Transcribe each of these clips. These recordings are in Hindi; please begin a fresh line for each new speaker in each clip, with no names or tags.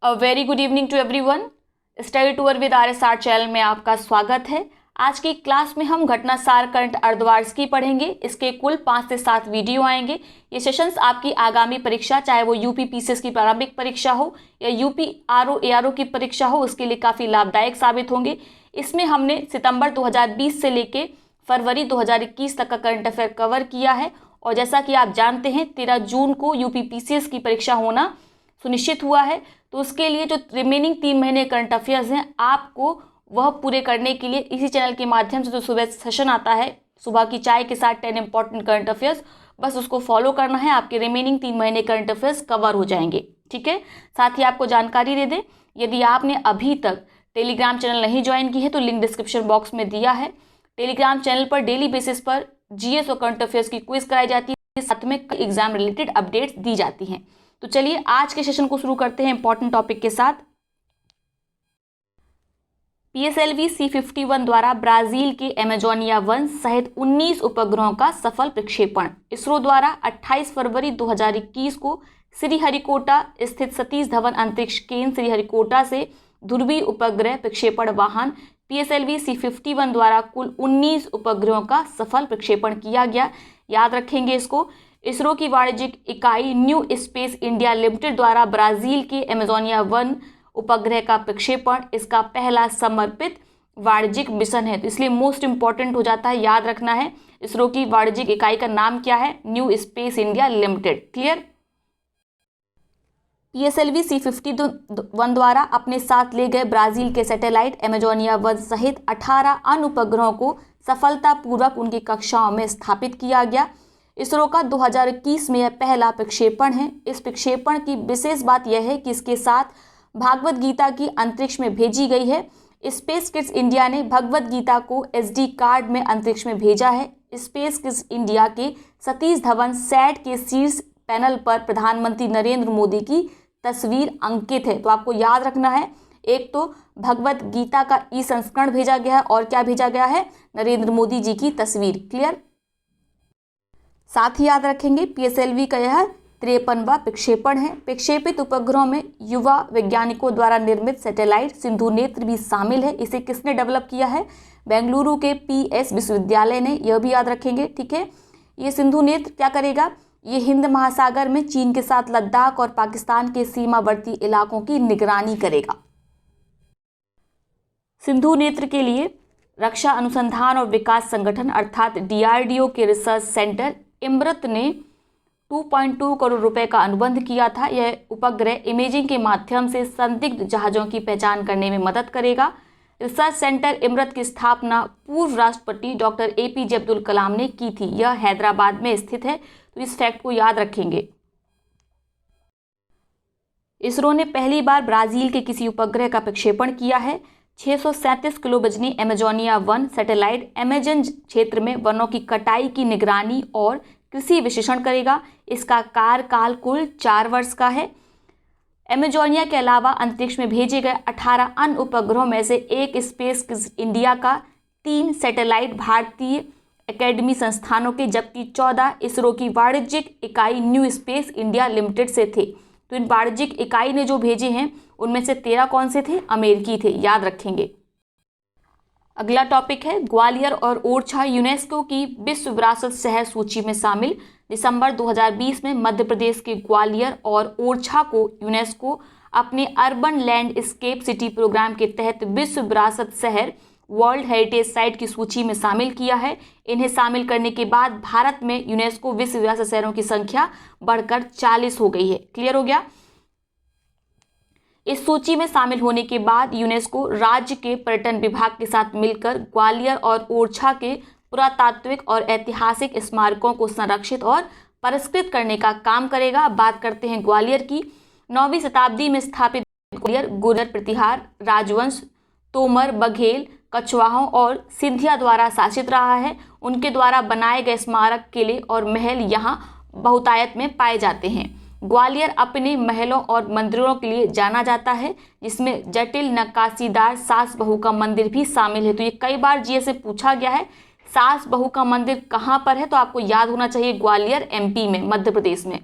A very good evening to everyone. Study tour with RSR channel में आपका स्वागत है। आज की क्लास में हम घटना सार करंट अर्धवार्षिकी पढ़ेंगे। इसके कुल 5 से 7 वीडियो आएंगे। ये सेशंस आपकी आगामी परीक्षा, चाहे वो यूपी PCS की प्रारंभिक परीक्षा हो या यूपी RO ARO की परीक्षा हो, उसके लिए काफ़ी लाभदायक साबित होंगे। इसमें हमने सितंबर 2020 से लेके फरवरी 2021 तक का करंट अफेयर कवर किया है। और जैसा कि आप जानते हैं 13 जून को यूपी PCS की परीक्षा होना सुनिश्चित हुआ है। तो उसके लिए जो रिमेनिंग 3 महीने करंट अफेयर्स हैं, आपको वह पूरे करने के लिए इसी चैनल के माध्यम से जो सुबह सेशन आता है सुबह की चाय के साथ 10 इंपॉर्टेंट करंट अफेयर्स, बस उसको फॉलो करना है। आपके रिमेनिंग 3 महीने करंट अफेयर्स कवर हो जाएंगे। ठीक है, साथ ही आपको जानकारी दे दें, यदि आपने अभी तक टेलीग्राम चैनल नहीं ज्वाइन की है तो लिंक डिस्क्रिप्शन बॉक्स में दिया है। टेलीग्राम चैनल पर डेली बेसिस पर GS और करंट अफेयर्स की क्विज कराई जाती है, साथ में एग्जाम रिलेटेड अपडेट्स दी जाती हैं। तो चलिए आज के सेशन को शुरू करते हैं इंपॉर्टेंट टॉपिक के साथ। PSLV C51 द्वारा ब्राजील के एमेजोनिया 1 सहित 19 उपग्रहों का सफल प्रक्षेपण। इसरो द्वारा 28 फरवरी 2021 को श्रीहरिकोटा स्थित सतीश धवन अंतरिक्ष केंद्र श्रीहरिकोटा से ध्रुवीय उपग्रह प्रक्षेपण वाहन PSLV C51 द्वारा कुल 19 उपग्रहों का सफल प्रक्षेपण किया गया। याद रखेंगे इसको। इसरो की वाणिज्यिक इकाई न्यू स्पेस इंडिया लिमिटेड द्वारा ब्राजील के एमेजोनिया 1 उपग्रह का प्रक्षेपण इसका पहला समर्पित वाणिज्यिक मिशन है। तो इसलिए मोस्ट इंपॉर्टेंट हो जाता है, याद रखना है इसरो की वाणिज्यिक इकाई का नाम क्या है, new space India limited. Clear. PSLV C51 द्वारा अपने साथ ले गए ब्राजील के सैटेलाइट एमेजोनिया 1 सहित 18 अन्य उपग्रहों को सफलतापूर्वक उनकी कक्षाओं में स्थापित किया गया। इसरो का 2021 में यह पहला प्रक्षेपण है। इस प्रक्षेपण की विशेष बात यह है कि इसके साथ भागवत गीता की अंतरिक्ष में भेजी गई है। स्पेस किड्स इंडिया ने भगवत गीता को SD कार्ड में अंतरिक्ष में भेजा है। स्पेस किड्स इंडिया के सतीश धवन सैट के शीर्ष पैनल पर प्रधानमंत्री नरेंद्र मोदी की तस्वीर अंकित है। तो आपको याद रखना है, एक तो भगवत गीता का संस्करण भेजा गया है और क्या भेजा गया है, नरेंद्र मोदी जी की तस्वीर। क्लियर। साथ ही याद रखेंगे PSLV का यह 53वां प्रक्षेपण है। प्रक्षेपित उपग्रहों में युवा वैज्ञानिकों द्वारा निर्मित सैटेलाइट सिंधु नेत्र भी शामिल है। इसे किसने डेवलप किया है, बेंगलुरु के PS विश्वविद्यालय ने, यह भी याद रखेंगे। ठीक है, ये सिंधु नेत्र क्या करेगा, ये हिंद महासागर में चीन के साथ लद्दाख और पाकिस्तान के सीमावर्ती इलाकों की निगरानी करेगा। सिंधु नेत्र के लिए रक्षा अनुसंधान और विकास संगठन अर्थात DRDO के रिसर्च सेंटर इमरत ने 2.2 करोड़ रुपए का अनुबंध किया था। यह उपग्रह इमेजिंग के माध्यम से संदिग्ध जहाज़ों की पहचान करने में मदद करेगा। रिसर्च सेंटर इमरत की स्थापना पूर्व राष्ट्रपति डॉक्टर APJ अब्दुल कलाम ने की थी। यह हैदराबाद में स्थित है, तो इस फैक्ट को याद रखेंगे। इसरो ने पहली बार ब्राजील के किसी उपग्रह का प्रक्षेपण किया है। 637 किलो वजनी एमेजोनिया 1 सैटेलाइट अमेजन क्षेत्र में वनों की कटाई की निगरानी और कृषि विश्लेषण करेगा। इसका कार्यकाल कुल 4 वर्ष का है। एमेजोनिया के अलावा अंतरिक्ष में भेजे गए 18 अन्य उपग्रहों में से एक स्पेस इंडिया का, 3 सैटेलाइट भारतीय एकेडमी संस्थानों के, जबकि 14 इसरो की वाणिज्यिक इकाई न्यू स्पेस इंडिया लिमिटेड से थे। तो इन वाणिज्यिक इकाई ने जो भेजे हैं उनमें से 13 कौन से थे, अमेरिकी थे, याद रखेंगे। अगला टॉपिक है ग्वालियर और ओरछा यूनेस्को की विश्व विरासत शहर सूची में शामिल। दिसंबर 2020 में मध्य प्रदेश के ग्वालियर और ओरछा को यूनेस्को अपने अर्बन लैंडस्केप सिटी प्रोग्राम के तहत विश्व विरासत शहर वर्ल्ड हेरिटेज साइट की सूची में शामिल किया है। इन्हें शामिल करने के बाद भारत में यूनेस्को विश्व विरासत शहरों की संख्या बढ़कर 40 हो गई है। क्लियर हो गया। इस सूची में शामिल होने के बाद यूनेस्को राज्य के पर्यटन विभाग के साथ मिलकर ग्वालियर और ओरछा के पुरातात्विक और ऐतिहासिक स्मारकों को संरक्षित और परिष्कृत करने का काम करेगा। बात करते हैं ग्वालियर की। 9वीं शताब्दी में स्थापित ग्वालियर गुर्जर प्रतिहार राजवंश, तोमर, बघेल, कछवाहों और सिंधिया द्वारा शासित रहा है। उनके द्वारा बनाए गए स्मारक, किले और महल यहाँ बहुतायत में पाए जाते हैं। ग्वालियर अपने महलों और मंदिरों के लिए जाना जाता है, जिसमें जटिल नक्काशीदार सास बहू का मंदिर भी शामिल है। तो ये कई बार GS से पूछा गया है, सास बहू का मंदिर कहाँ पर है, तो आपको याद होना चाहिए ग्वालियर MP में, मध्य प्रदेश में।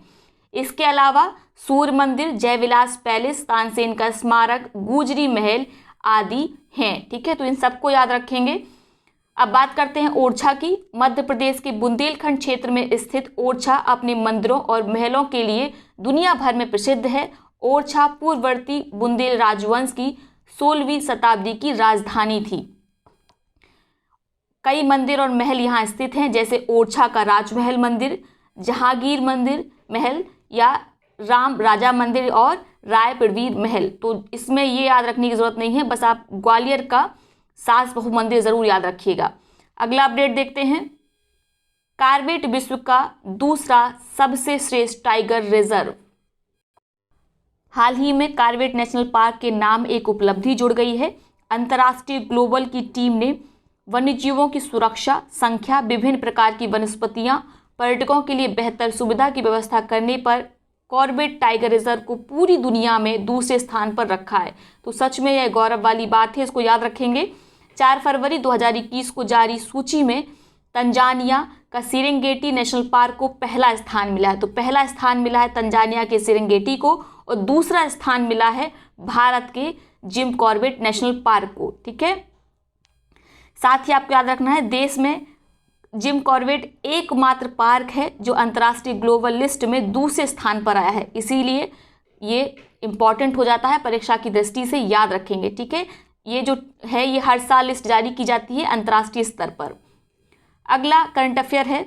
इसके अलावा सूर्य मंदिर, जयविलास पैलेस, तानसेन का स्मारक, गुजरी महल आदि हैं। ठीक है, तो इन सबको याद रखेंगे। अब बात करते हैं ओरछा की। मध्य प्रदेश के बुंदेलखंड क्षेत्र में स्थित ओरछा अपने मंदिरों और महलों के लिए दुनिया भर में प्रसिद्ध है। ओरछा पूर्ववर्ती बुंदेल राजवंश की 16वीं शताब्दी की राजधानी थी। कई मंदिर और महल यहाँ स्थित हैं, जैसे ओरछा का राजमहल मंदिर, जहांगीर मंदिर महल या राम राजा मंदिर और राय पिड़वीर महल। तो इसमें ये याद रखने की जरूरत नहीं है, बस आप ग्वालियर का सास बहू मंदिर जरूर याद रखिएगा। अगला अपडेट देखते हैं। कार्बेट विश्व का दूसरा सबसे श्रेष्ठ टाइगर रिजर्व। हाल ही में कार्बेट नेशनल पार्क के नाम एक उपलब्धि जुड़ गई है। अंतर्राष्ट्रीय ग्लोबल की टीम ने वन्यजीवों की सुरक्षा, संख्या, विभिन्न प्रकार की वनस्पतियां, पर्यटकों के लिए बेहतर सुविधा की व्यवस्था करने पर कॉर्बेट टाइगर रिजर्व को पूरी दुनिया में दूसरे स्थान पर रखा है। तो सच में यह गौरव वाली बात है, इसको याद रखेंगे। 4 फरवरी 2021 को जारी सूची में तंजानिया का सेरेंगेटी नेशनल पार्क को पहला स्थान मिला है। तो पहला स्थान मिला है तंजानिया के सेरेंगेटी को और दूसरा स्थान मिला है भारत के जिम कॉर्बेट नेशनल पार्क को। ठीक है, साथ ही आपको याद रखना है देश में जिम कॉर्बेट एकमात्र पार्क है जो अंतर्राष्ट्रीय ग्लोबल लिस्ट में दूसरे स्थान पर आया है, इसीलिए ये इंपॉर्टेंट हो जाता है, परीक्षा की दृष्टि से याद रखेंगे। ठीक है, ये जो है ये हर साल लिस्ट जारी की जाती है अंतर्राष्ट्रीय स्तर पर। अगला करंट अफेयर है।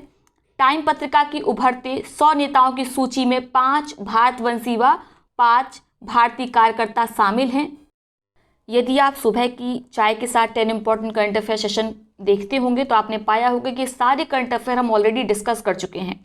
टाइम पत्रिका की उभरते 100 नेताओं की सूची में 5 भारतवंशी व 5 भारतीय कार्यकर्ता शामिल हैं। यदि आप सुबह की चाय के साथ 10 इंपॉर्टेंट करंट अफेयर सेशन देखते होंगे तो आपने पाया होगा कि सारे करंट अफेयर हम ऑलरेडी डिस्कस कर चुके हैं।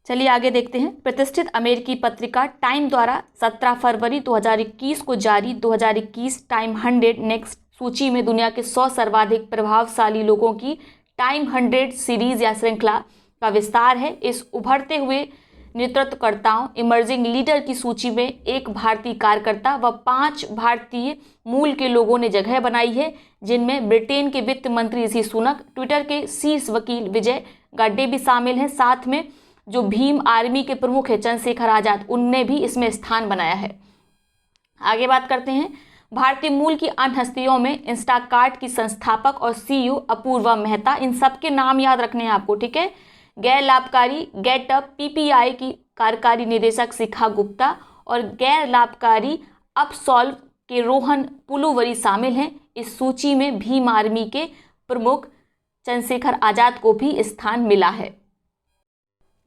चलिए आगे देखते हैं। प्रतिष्ठित अमेरिकी पत्रिका टाइम द्वारा 17 फरवरी 2021 को जारी 2021 टाइम 100 नेक्स्ट सूची में दुनिया के 100 सर्वाधिक प्रभावशाली लोगों की टाइम 100 सीरीज या श्रृंखला का विस्तार है। इस उभरते हुए नेतृत्वकर्ताओं इमर्जिंग लीडर की सूची में एक भारतीय कार्यकर्ता व 5 भारतीय मूल के लोगों ने जगह बनाई है, जिनमें ब्रिटेन के वित्त मंत्री ऋषि सुनक, ट्विटर के शीर्ष वकील विजय गाड्डे भी शामिल हैं। साथ में जो भीम आर्मी के प्रमुख है चंद्रशेखर आजाद, उनने भी इसमें स्थान बनाया है। आगे बात करते हैं। भारतीय मूल की अन्य हस्तियों में इंस्टाकार्ट की संस्थापक और सीईओ अपूर्वा मेहता, इन सबके नाम याद रखने हैं आपको। ठीक है, गैर लाभकारी गेटअप पीपीआई की कार्यकारी निदेशक शिखा गुप्ता और गैर लाभकारी अपसॉल्व के रोहन पुलुवरी शामिल हैं। इस सूची में भीम आर्मी के प्रमुख चंद्रशेखर आजाद को भी स्थान मिला है।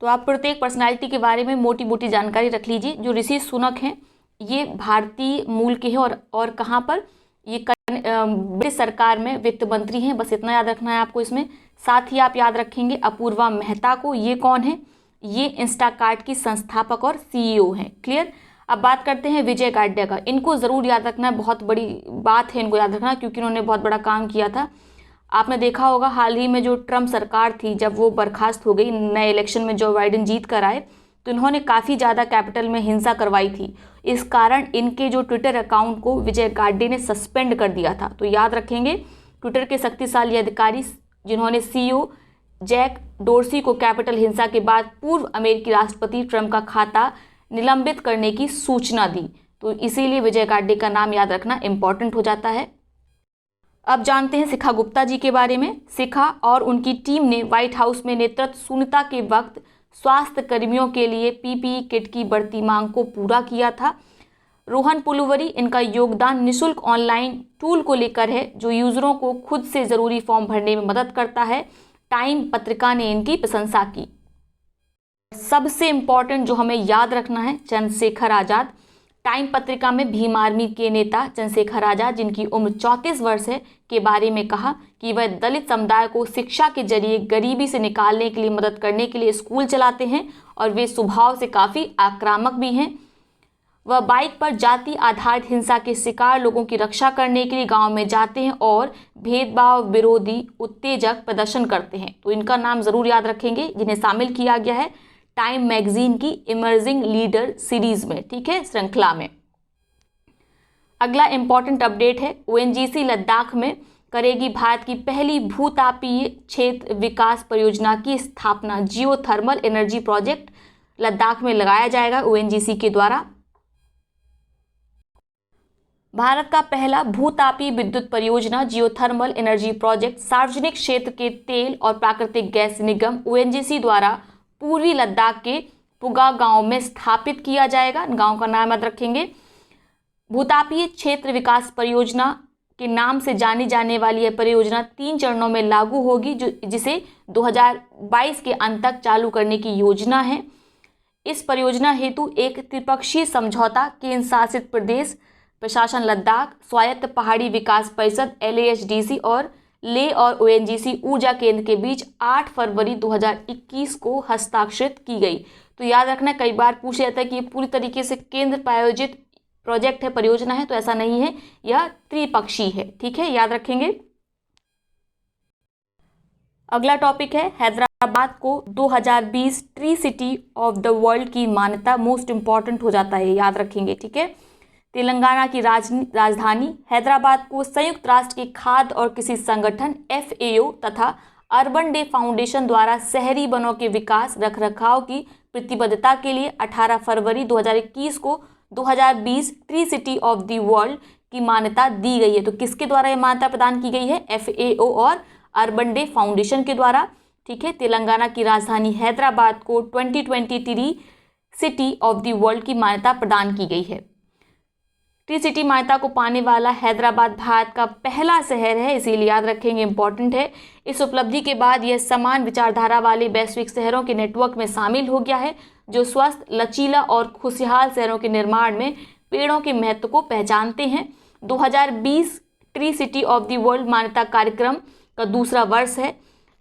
तो आप प्रत्येक पर्सनालिटी के बारे में मोटी मोटी जानकारी रख लीजिए। जो ऋषि सुनक हैं ये भारतीय मूल के हैं और कहाँ पर, ये ब्रिटिश सरकार में वित्त मंत्री हैं, बस इतना याद रखना है आपको इसमें। साथ ही आप याद रखेंगे अपूर्वा मेहता को, ये कौन है, ये इंस्टाकार्ट की संस्थापक और सीईओ हैं। क्लियर। अब बात करते हैं विजय गाड्डे का। इनको ज़रूर याद रखना है, बहुत बड़ी बात है इनको याद रखना, क्योंकि इन्होंने बहुत बड़ा काम किया था। आपने देखा होगा हाल ही में जो ट्रम्प सरकार थी, जब वो बर्खास्त हो गई, नए इलेक्शन में जो बाइडेन जीत कर आए, तो इन्होंने काफ़ी ज़्यादा कैपिटल में हिंसा करवाई थी। इस कारण इनके जो ट्विटर अकाउंट को विजय गाड्डे ने सस्पेंड कर दिया था। तो याद रखेंगे ट्विटर के शक्तिशाली अधिकारी जिन्होंने सीईओ जैक डोर्सी को कैपिटल हिंसा के बाद पूर्व अमेरिकी राष्ट्रपति ट्रंप का खाता निलंबित करने की सूचना दी। तो इसीलिए विजय गाड्डे का नाम याद रखना इंपॉर्टेंट हो जाता है। अब जानते हैं शिखा गुप्ता जी के बारे में। शिखा और उनकी टीम ने व्हाइट हाउस में नेतृत्व शून्यता के वक्त स्वास्थ्य कर्मियों के लिए पीपीई किट की बढ़ती मांग को पूरा किया था। रोहन पुलुवरी, इनका योगदान निःशुल्क ऑनलाइन टूल को लेकर है जो यूजरों को खुद से ज़रूरी फॉर्म भरने में मदद करता है। टाइम पत्रिका ने इनकी प्रशंसा की। सबसे इम्पॉर्टेंट जो हमें याद रखना है, चंद्रशेखर आजाद। टाइम पत्रिका में भीम आर्मी के नेता चंद्रशेखर आजाद, जिनकी उम्र 34 वर्ष है, के बारे में कहा कि वह दलित समुदाय को शिक्षा के जरिए गरीबी से निकालने के लिए मदद करने के लिए स्कूल चलाते हैं और वे स्वभाव से काफ़ी आक्रामक भी हैं। वह बाइक पर जाति आधारित हिंसा के शिकार लोगों की रक्षा करने के लिए गांव में जाते हैं और भेदभाव विरोधी उत्तेजक प्रदर्शन करते हैं। तो इनका नाम ज़रूर याद रखेंगे, जिन्हें शामिल किया गया है टाइम मैगजीन की इमर्जिंग लीडर सीरीज में, ठीक है, श्रृंखला में। अगला इंपॉर्टेंट अपडेट है, ओएनजीसी लद्दाख में करेगी भारत की पहली भूतापीय क्षेत्र विकास परियोजना की स्थापना। जियो थर्मल एनर्जी प्रोजेक्ट लद्दाख में लगाया जाएगा ओएनजीसी के द्वारा। भारत का पहला भूतापीय विद्युत परियोजना जियोथर्मल एनर्जी प्रोजेक्ट सार्वजनिक क्षेत्र के तेल और प्राकृतिक गैस निगम ओएनजीसी द्वारा पूर्वी लद्दाख के पुगा गांव में स्थापित किया जाएगा। गांव का नाम याद रखेंगे। भूतापीय क्षेत्र विकास परियोजना के नाम से जानी जाने वाली यह परियोजना 3 चरणों में लागू होगी, जिसे 2022 के अंत तक चालू करने की योजना है। इस परियोजना हेतु एक त्रिपक्षीय समझौता केंद्र शासित प्रदेश प्रशासन लद्दाख, स्वायत्त पहाड़ी विकास परिषद LASDC और लेह और ओएनजीसी ऊर्जा केंद्र के बीच 8 फरवरी 2021 को हस्ताक्षरित की गई। तो याद रखना, कई बार पूछा जाता है कि ये पूरी तरीके से केंद्र प्रायोजित प्रोजेक्ट है, परियोजना है, तो ऐसा नहीं है, यह त्रिपक्षीय है। ठीक है, याद रखेंगे। अगला टॉपिक है हैदराबाद को 2020 tree city of the world की मान्यता। मोस्ट इंपॉर्टेंट हो जाता है, याद रखेंगे। ठीक है, तेलंगाना की राजधानी हैदराबाद को संयुक्त राष्ट्र के खाद्य और कृषि संगठन FAO तथा अर्बन डे फाउंडेशन द्वारा शहरी वनों के विकास रखरखाव की प्रतिबद्धता के लिए 18 फरवरी 2021 को 2020 tree city of the world की मान्यता दी गई है। तो किसके द्वारा यह मान्यता प्रदान की गई है? FAO और अर्बन डे फाउंडेशन के द्वारा। ठीक है, तेलंगाना की राजधानी हैदराबाद को 2020 tree city of the world की मान्यता प्रदान की गई है। ट्री सिटी मान्यता को पाने वाला हैदराबाद भारत का पहला शहर है, इसीलिए याद रखेंगे, इंपॉर्टेंट है। इस उपलब्धि के बाद यह समान विचारधारा वाले वैश्विक शहरों के नेटवर्क में शामिल हो गया है, जो स्वस्थ, लचीला और खुशहाल शहरों के निर्माण में पेड़ों के महत्व को पहचानते हैं। 2020 tree city of the world मान्यता कार्यक्रम का दूसरा वर्ष है।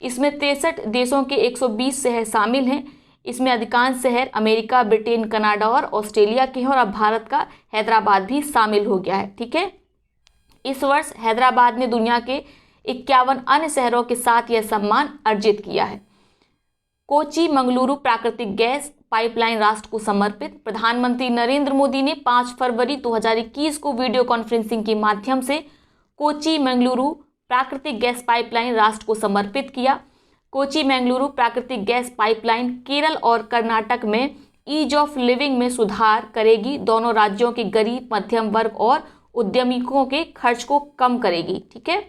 इसमें 63 देशों के 120 शहर शामिल हैं। इसमें अधिकांश शहर अमेरिका, ब्रिटेन, कनाडा और ऑस्ट्रेलिया के हैं और अब भारत का हैदराबाद भी शामिल हो गया है। ठीक है, इस वर्ष हैदराबाद ने दुनिया के 51 अन्य शहरों के साथ यह सम्मान अर्जित किया है। कोची मंगलुरु प्राकृतिक गैस पाइपलाइन राष्ट्र को समर्पित। प्रधानमंत्री नरेंद्र मोदी ने 5 फरवरी 2021 को वीडियो कॉन्फ्रेंसिंग के माध्यम से कोची मंगलुरु प्राकृतिक गैस पाइपलाइन राष्ट्र को समर्पित किया। कोची मंगलुरु प्राकृतिक गैस पाइपलाइन केरल और कर्नाटक में ईज ऑफ लिविंग में सुधार करेगी। दोनों राज्यों के गरीब, मध्यम वर्ग और उद्यमियों के खर्च को कम करेगी। ठीक है,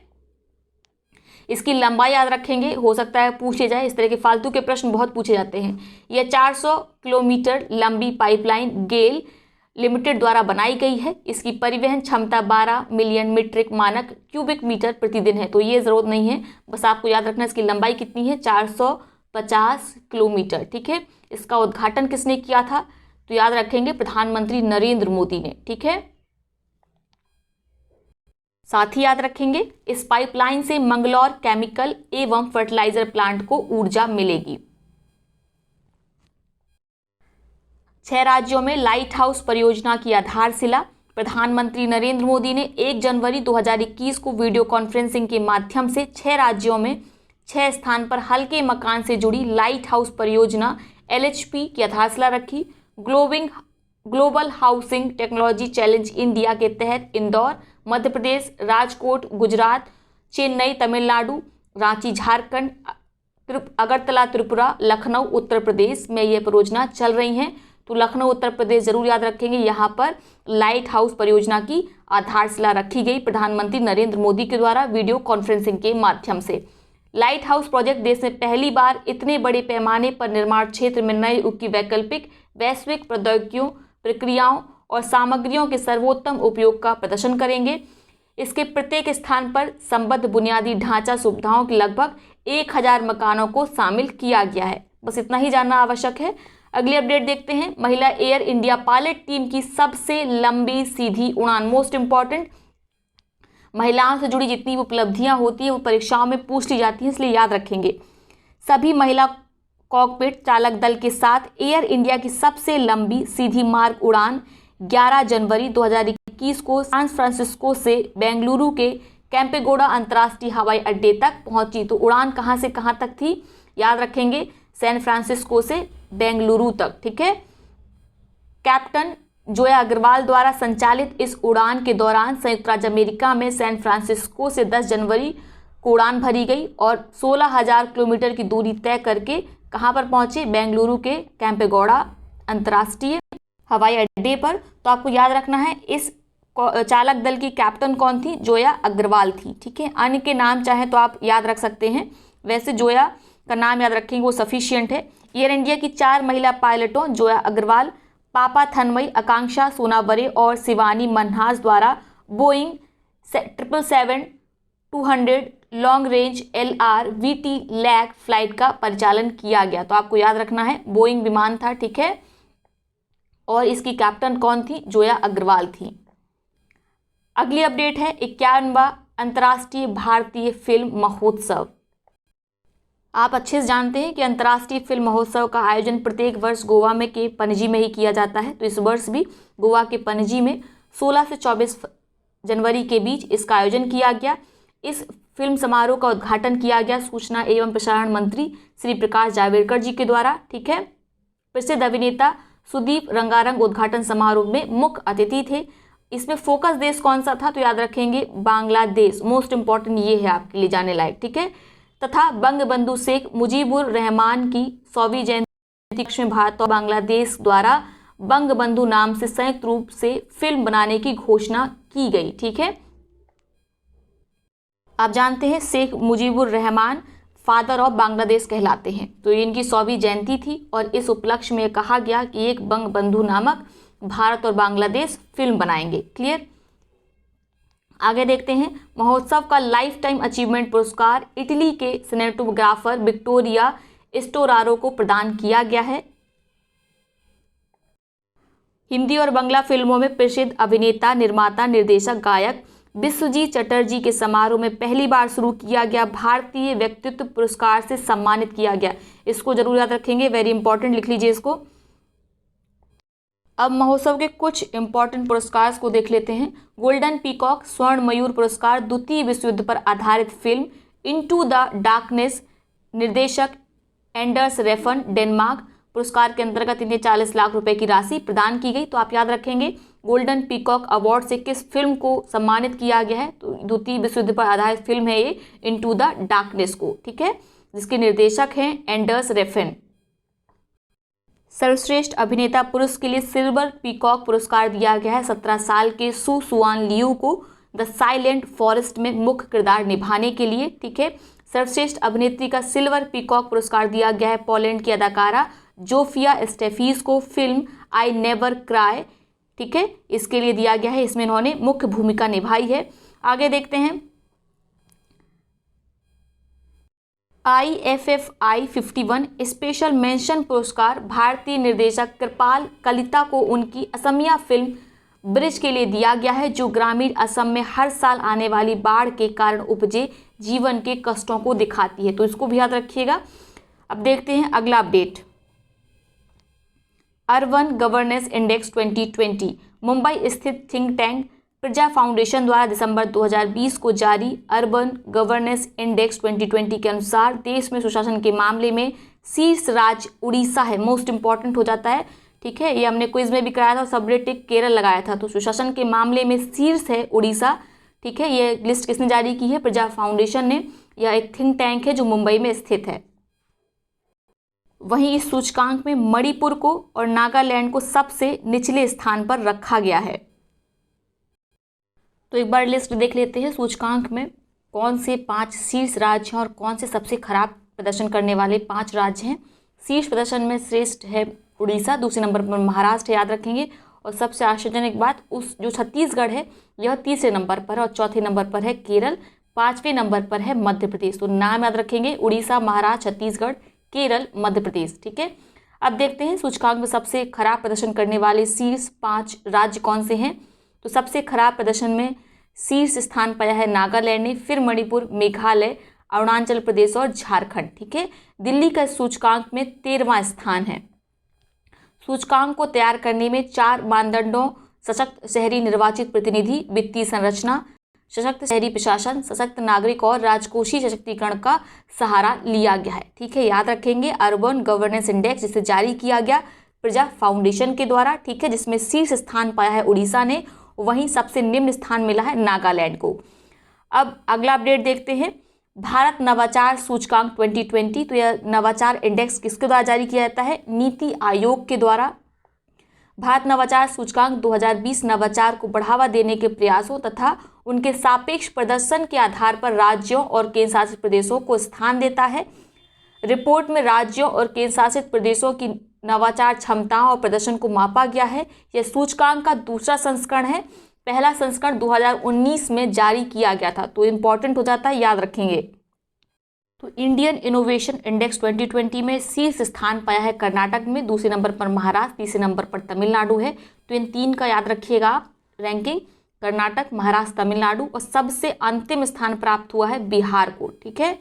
इसकी लंबाई याद रखेंगे, हो सकता है पूछे जाए, इस तरह के फालतू के प्रश्न बहुत पूछे जाते हैं। यह 400 किलोमीटर लंबी पाइपलाइन गेल लिमिटेड द्वारा बनाई गई है। इसकी परिवहन क्षमता 12 मिलियन मीट्रिक मानक क्यूबिक मीटर प्रतिदिन है। तो ये जरूरत नहीं है, बस आपको याद रखना इसकी लंबाई कितनी है, 450 किलोमीटर। ठीक है, इसका उद्घाटन किसने किया था? तो याद रखेंगे, प्रधानमंत्री नरेंद्र मोदी ने। ठीक है, साथ ही याद रखेंगे, इस पाइपलाइन से मंगलौर केमिकल एवं फर्टिलाइजर प्लांट को ऊर्जा मिलेगी। 6 राज्यों में लाइट हाउस परियोजना की आधारशिला। प्रधानमंत्री नरेंद्र मोदी ने 1 जनवरी 2021 को वीडियो कॉन्फ्रेंसिंग के माध्यम से 6 राज्यों में 6 स्थान पर हल्के मकान से जुड़ी लाइट हाउस परियोजना LHP की आधारशिला रखी। Global housing technology challenge India के तहत इंदौर मध्य प्रदेश, राजकोट गुजरात, चेन्नई तमिलनाडु, रांची झारखंड, अगरतला त्रिपुरा, लखनऊ उत्तर प्रदेश में ये परियोजना चल रही हैं। तो लखनऊ उत्तर प्रदेश जरूर याद रखेंगे, यहाँ पर लाइट हाउस परियोजना की आधारशिला रखी गई प्रधानमंत्री नरेंद्र मोदी के द्वारा वीडियो कॉन्फ्रेंसिंग के माध्यम से। लाइट हाउस प्रोजेक्ट देश में पहली बार इतने बड़े पैमाने पर निर्माण क्षेत्र में नए युग की वैकल्पिक वैश्विक प्रौद्योगिकियों, प्रक्रियाओं और सामग्रियों के सर्वोत्तम उपयोग का प्रदर्शन करेंगे। इसके प्रत्येक स्थान पर संबद्ध बुनियादी ढांचा सुविधाओं के लगभग 1000 मकानों को शामिल किया गया है। बस इतना ही जानना आवश्यक है। अगली अपडेट देखते हैं। महिला एयर इंडिया पायलट टीम की सबसे लंबी सीधी उड़ान। मोस्ट इंपॉर्टेंट, महिलाओं से जुड़ी जितनी उपलब्धियां होती है वो परीक्षाओं में पूछ ली जाती हैं, इसलिए याद रखेंगे। सभी महिला कॉकपिट चालक दल के साथ एयर इंडिया की सबसे लंबी सीधी मार्ग उड़ान 11 जनवरी 2021 को सैन फ्रांसिस्को से बेंगलुरु के कैंपेगौड़ा अंतर्राष्ट्रीय हवाई अड्डे तक पहुंची। तो उड़ान कहां से कहां तक थी? याद रखेंगे, सैन फ्रांसिस्को से बेंगलुरु तक। ठीक है, कैप्टन जोया अग्रवाल द्वारा संचालित इस उड़ान के दौरान संयुक्त राज्य अमेरिका में सैन फ्रांसिस्को से 10 जनवरी को उड़ान भरी गई और 16,000 किलोमीटर की दूरी तय करके कहां पर पहुंचे? बेंगलुरु के कैंपेगौड़ा अंतर्राष्ट्रीय हवाई अड्डे पर। तो आपको याद रखना है इस चालक दल की कैप्टन कौन थी, जोया अग्रवाल थी। ठीक है, अन्य के नाम चाहे तो आप याद रख सकते हैं, वैसे जोया का नाम याद रखेंगे वो सफिशियंट है। एयर इंडिया की 4 महिला पायलटों जोया अग्रवाल, पापा थनमई, आकांक्षा सोनावरे और शिवानी मन्हास द्वारा Boeing 777-200 long range LRVT lag flight का परिचालन किया गया। तो आपको याद रखना है बोइंग विमान था। ठीक है, और इसकी कैप्टन कौन थी, जोया अग्रवाल थी। अगली अपडेट है 51वां अंतर्राष्ट्रीय भारतीय फिल्म महोत्सव। आप अच्छे से जानते हैं कि अंतर्राष्ट्रीय फिल्म महोत्सव का आयोजन प्रत्येक वर्ष गोवा में के पणजी में ही किया जाता है। तो इस वर्ष भी गोवा के पणजी में 16 से 24 जनवरी के बीच इसका आयोजन किया गया। इस फिल्म समारोह का उद्घाटन किया गया सूचना एवं प्रसारण मंत्री श्री प्रकाश जावड़ेकर जी के द्वारा। ठीक है, प्रसिद्ध अभिनेता सुदीप रंगारंग उद्घाटन समारोह में मुख्य अतिथि थे। इसमें फोकस देश कौन सा था, तो याद रखेंगे बांग्लादेश, मोस्ट इंपॉर्टेंट ये है आपके लिए जाने लायक। ठीक है, तथा बंगबंधु शेख मुजीबुर रहमान की 100वीं जयंती में भारत और बांग्लादेश द्वारा बंगबंधु नाम से संयुक्त रूप से फिल्म बनाने की घोषणा की गई। ठीक है, आप जानते हैं शेख मुजीबुर रहमान फादर ऑफ बांग्लादेश कहलाते हैं। तो इनकी 100वीं जयंती थी और इस उपलक्ष्य में कहा गया कि एक बंगबंधु नामक भारत और बांग्लादेश फिल्म बनाएंगे। क्लियर, आगे देखते हैं। महोत्सव का लाइफ टाइम अचीवमेंट पुरस्कार इटली के सिनेमेटोग्राफर विक्टोरिया स्टोरारो को प्रदान किया गया है। हिंदी और बांग्ला फिल्मों में प्रसिद्ध अभिनेता, निर्माता, निर्देशक, गायक विश्वजीत चटर्जी के समारोह में पहली बार शुरू किया गया भारतीय व्यक्तित्व पुरस्कार से सम्मानित किया गया। इसको जरूर याद रखेंगे, वेरी इंपॉर्टेंट, लिख लीजिए इसको। अब महोत्सव के कुछ इंपॉर्टेंट पुरस्कार को देख लेते हैं। गोल्डन पीकॉक स्वर्ण मयूर पुरस्कार द्वितीय विश्व युद्ध पर आधारित फिल्म इनटू द डार्कनेस, निर्देशक एंडर्स रेफन, डेनमार्क। पुरस्कार के अंतर्गत इन्हें 40 लाख रुपए की राशि प्रदान की गई। तो आप याद रखेंगे गोल्डन पीकॉक अवार्ड से किस फिल्म को सम्मानित किया गया है, तो द्वितीय विश्व युद्ध पर आधारित फिल्म है ये इनटू द डार्कनेस को। ठीक है, जिसके निर्देशक हैं एंडर्स रेफन। सर्वश्रेष्ठ अभिनेता पुरुष के लिए सिल्वर पीकॉक पुरस्कार दिया गया है 17 साल के सू सुआन लियू को द साइलेंट फॉरेस्ट में मुख्य किरदार निभाने के लिए। ठीक है, सर्वश्रेष्ठ अभिनेत्री का सिल्वर पीकॉक पुरस्कार दिया गया है पोलैंड की अदाकारा जोफिया स्टेफीज को फिल्म आई नेवर क्राई। ठीक है, इसके लिए दिया गया है, इसमें इन्होंने मुख्य भूमिका निभाई है। आगे देखते हैं। IFFI 51 स्पेशल मेंशन पुरस्कार भारतीय निर्देशक कृपाल कलिता को उनकी असमिया फिल्म ब्रिज के लिए दिया गया है, जो ग्रामीण असम में हर साल आने वाली बाढ़ के कारण उपजे जीवन के कष्टों को दिखाती है। तो इसको भी याद रखिएगा। अब देखते हैं अगला update. Urban governance index 2020 Mumbai स्थित थिंक टैंक प्रजा फाउंडेशन द्वारा दिसंबर 2020 को जारी अर्बन गवर्नेंस इंडेक्स 2020 के अनुसार देश में सुशासन के मामले में शीर्ष राज्य उड़ीसा है। मोस्ट इंपॉर्टेंट हो जाता है। ठीक है, ये हमने क्विज में भी कराया था और सबरेटिक केरल लगाया था। तो सुशासन के मामले में शीर्ष है उड़ीसा। ठीक है, ये लिस्ट किसने जारी की है, प्रजा फाउंडेशन ने। यह एक थिंक टैंक है जो मुंबई में स्थित है। वहीं इस सूचकांक में मणिपुर को और नागालैंड को सबसे निचले स्थान पर रखा गया है। तो एक बार लिस्ट देख लेते हैं सूचकांक में कौन से 5 शीर्ष राज्य हैं और कौन से सबसे खराब प्रदर्शन करने वाले 5 राज्य हैं। शीर्ष प्रदर्शन में श्रेष्ठ है उड़ीसा, दूसरे नंबर पर महाराष्ट्र, याद रखेंगे। और सबसे आश्चर्यजनक बात, उस जो छत्तीसगढ़ है यह तीसरे नंबर पर है और चौथे नंबर पर है केरल, 5वें नंबर पर है मध्य प्रदेश। तो नाम याद रखेंगे, उड़ीसा, महाराष्ट्र, छत्तीसगढ़, केरल, मध्य प्रदेश। ठीक है, अब देखते हैं सूचकांक में सबसे खराब प्रदर्शन करने वाले शीर्ष 5 राज्य कौन से हैं। तो सबसे खराब प्रदर्शन में शीर्ष स्थान पाया है नागालैंड ने, फिर मणिपुर, मेघालय, अरुणाचल प्रदेश और झारखंड। ठीक है, दिल्ली का सूचकांक में 13वां स्थान है। सूचकांक को तैयार करने में 4 मानदंडों सशक्त शहरी निर्वाचित प्रतिनिधि, वित्तीय संरचना, सशक्त शहरी प्रशासन, सशक्त नागरिक और राजकोषीय सशक्तिकरण का सहारा लिया गया है। ठीक है, याद रखेंगे अर्बन गवर्नेंस इंडेक्स जिसे जारी किया गया प्रजा फाउंडेशन के द्वारा। ठीक है, जिसमें शीर्ष स्थान पाया है उड़ीसा ने, वहीं सबसे निम्न स्थान मिला है नागालैंड को। अब अगला अपडेट देखते हैं, भारत नवाचार सूचकांक 2020। तो यह नवाचार इंडेक्स किसके द्वारा जारी किया जाता है, नीति आयोग के द्वारा। भारत नवाचार सूचकांक 2020 नवाचार को बढ़ावा देने के प्रयासों तथा उनके सापेक्ष प्रदर्शन के आधार पर राज्यों और केंद्र शासित प्रदेशों को स्थान देता है। रिपोर्ट में राज्यों और केंद्र शासित प्रदेशों की नवाचार क्षमताओं और प्रदर्शन को मापा गया है। यह सूचकांक का दूसरा संस्करण है। पहला संस्करण 2019 में जारी किया गया था, तो इम्पॉर्टेंट हो जाता है, याद रखेंगे। तो इंडियन इनोवेशन इंडेक्स 2020 में शीर्ष स्थान पाया है कर्नाटक में, दूसरे नंबर पर महाराष्ट्र, तीसरे नंबर पर तमिलनाडु है। तो इन तीन का याद रखिएगा आप रैंकिंग, कर्नाटक, महाराष्ट्र, तमिलनाडु, और सबसे अंतिम स्थान प्राप्त हुआ है बिहार को। ठीक है,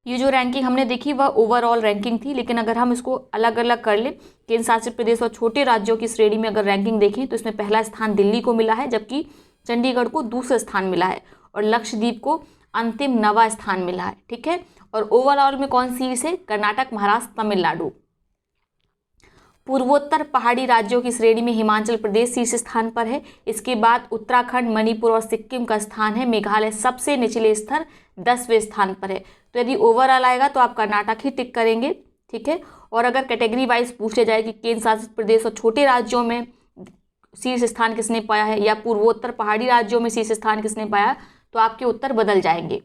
ये जो रैंकिंग हमने देखी वह ओवरऑल रैंकिंग थी, लेकिन अगर हम इसको अलग अलग कर लें, केंद्र शासित प्रदेश और छोटे राज्यों की श्रेणी में अगर रैंकिंग देखें तो इसमें पहला स्थान दिल्ली को मिला है, जबकि चंडीगढ़ को दूसरा स्थान मिला है और लक्षद्वीप को अंतिम 9वां स्थान मिला है। ठीक है, और ओवरऑल में कौन सी है? कर्नाटक, महाराष्ट्र, तमिलनाडु। पूर्वोत्तर पहाड़ी राज्यों की श्रेणी में हिमाचल प्रदेश शीर्ष स्थान पर है। इसके बाद उत्तराखंड, मणिपुर और सिक्किम का स्थान है। मेघालय सबसे निचले स्तर 10वें स्थान पर है। तो यदि ओवरऑल आएगा तो आप कर्नाटक ही टिक करेंगे। ठीक है, और अगर कैटेगरी वाइज पूछे जाए कि केंद्र शासित प्रदेश और छोटे राज्यों में शीर्ष स्थान किसने पाया है या पूर्वोत्तर पहाड़ी राज्यों में शीर्ष स्थान किसने पाया, तो आपके उत्तर बदल जाएंगे।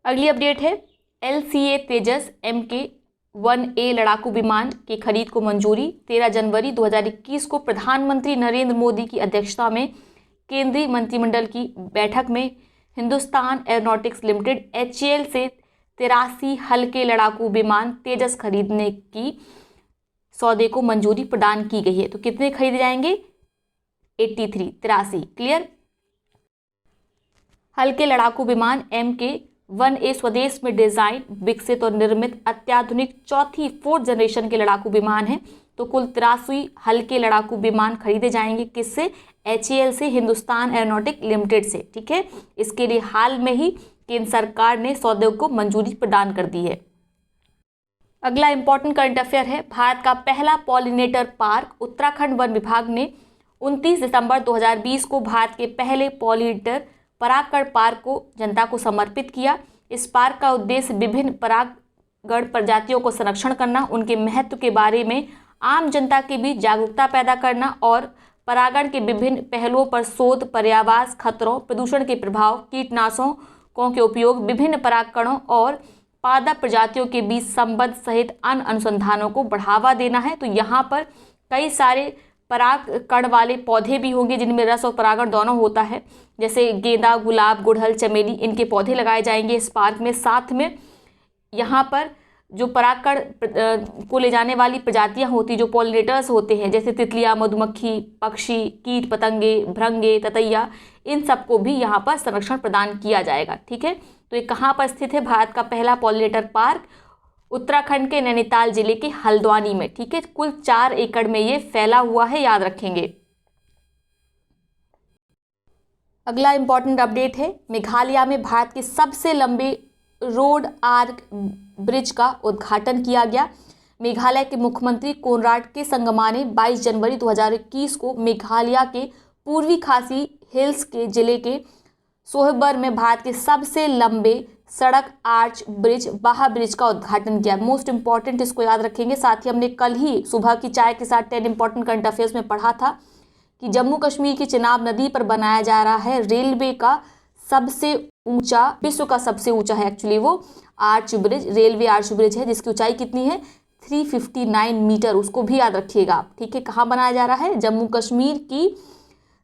अगली अपडेट है LCA तेजस MK-1A लड़ाकू विमान की खरीद को मंजूरी। 13 जनवरी 2021 को प्रधानमंत्री नरेंद्र मोदी की अध्यक्षता में केंद्रीय मंत्रिमंडल की बैठक में हिंदुस्तान एरोनॉटिक्स लिमिटेड HAL से 83 हल्के लड़ाकू विमान तेजस खरीदने की सौदे को मंजूरी प्रदान की गई है। तो कितने खरीदे जाएंगे? 83। क्लियर। हल्के लड़ाकू विमान MK-1A स्वदेश में डिजाइन, विकसित और निर्मित अत्याधुनिक चौथी 4th जनरेशन के लड़ाकू विमान है। तो कुल 83 हल्के लड़ाकू विमान खरीदे जाएंगे। किससे? HAL से, हिंदुस्तान एरोनॉटिक लिमिटेड से। ठीक है, इसके लिए हाल में ही केंद्र सरकार ने सौदे को मंजूरी प्रदान कर दी है। अगला इंपॉर्टेंट करंट अफेयर है, भारत का पहला पॉलिनेटर पार्क। उत्तराखंड वन विभाग ने 29 दिसंबर 2020 को भारत के पहले पॉलिनेटर परागकण पार्क को जनता को समर्पित किया। इस पार्क का उद्देश्य विभिन्न परागकण प्रजातियों को संरक्षण करना, उनके महत्व के बारे में आम जनता के बीच जागरूकता पैदा करना और परागण के विभिन्न पहलुओं पर शोध, पर्यावरण खतरों, प्रदूषण के प्रभाव, कीटनाशकों के उपयोग, विभिन्न परागकणों और पादप प्रजातियों के बीच संबंध सहित अन्य अनुसंधानों को बढ़ावा देना है। तो यहाँ पर कई सारे परागकण वाले पौधे भी होंगे जिनमें रस और परागण दोनों होता है, जैसे गेंदा, गुलाब, गुड़हल, चमेली, इनके पौधे लगाए जाएंगे इस पार्क में। साथ में यहाँ पर जो परागकण को ले जाने वाली प्रजातियाँ होती, जो पॉलिनेटर्स होते हैं, जैसे तितलियाँ, मधुमक्खी, पक्षी, कीट पतंगे, भृंगे, ततैया, इन सबको भी यहाँ पर संरक्षण प्रदान किया जाएगा। ठीक है, तो ये कहाँ पर स्थित है? भारत का पहला पॉलिनेटर पार्क उत्तराखंड के नैनीताल जिले के हल्द्वानी में। ठीक है, कुल 4 एकड़ में ये फैला हुआ है, याद रखेंगे। अगला इंपॉर्टेंट अपडेट है, मेघालय में भारत के सबसे लंबे रोड आर्क ब्रिज का उद्घाटन किया गया। मेघालय के मुख्यमंत्री कोनराड के संगमा ने 22 जनवरी 2021 को मेघालय के पूर्वी खासी हिल्स के जिले के सोहबर में भारत के सबसे लंबे सड़क आर्च ब्रिज बाहा ब्रिज का उद्घाटन किया। मोस्ट इंपॉर्टेंट, इसको याद रखेंगे। साथ ही हमने कल ही सुबह की चाय के साथ 10 इंपॉर्टेंट करंट अफेयर्स में पढ़ा था कि जम्मू कश्मीर की चिनाब नदी पर बनाया जा रहा है रेलवे का सबसे ऊंचा, विश्व का सबसे ऊंचा है एक्चुअली वो arch bridge, railway arch bridge है, जिसकी ऊंचाई कितनी है? 359 मीटर। उसको भी याद रखिएगा आप। ठीक है, कहाँ बनाया जा रहा है? जम्मू कश्मीर की